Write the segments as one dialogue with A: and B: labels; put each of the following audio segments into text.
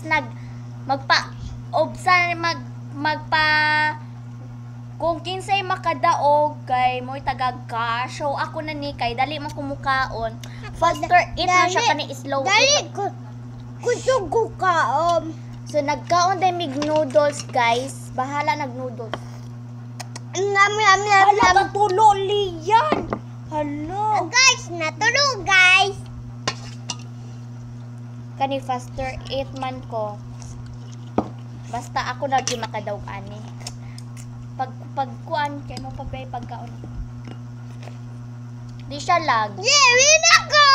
A: guys, magpa kung kinsay makadaog kay mo'y tagagka. So ako na ni kay dali man kumukaon. Faster eat na siya kani slow.
B: Dali ko kaon.
A: So nagkaon din mig noodles guys. Bahala nag-noodles. Hala ka tulo liyan. Hala.
B: Guys, natulog guys.
A: Kani faster eat man ko. Basta ako na di makadaog ani. Pagkuan kay mo pabay pagkaon. Di siya lag.
B: Win ako.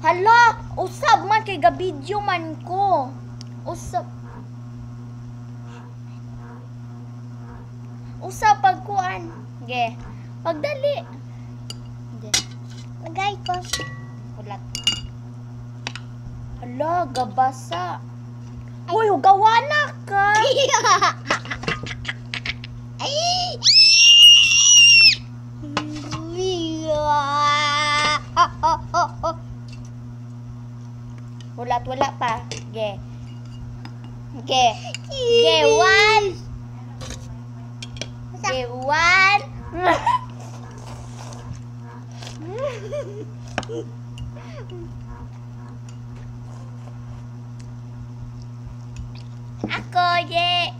A: Hala, usab man kay ga-video man ko. Usab pagkuan. Ge. Pagdali. Ge.
B: Lagay ko.
A: Ulat. Hala, gabasa. Uy, gawana ka. Wala pa. Ge. One. Ge, one. Ako, ye.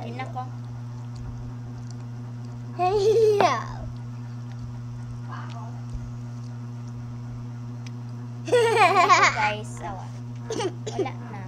A: Yun ako. Guys, awa. Wala na.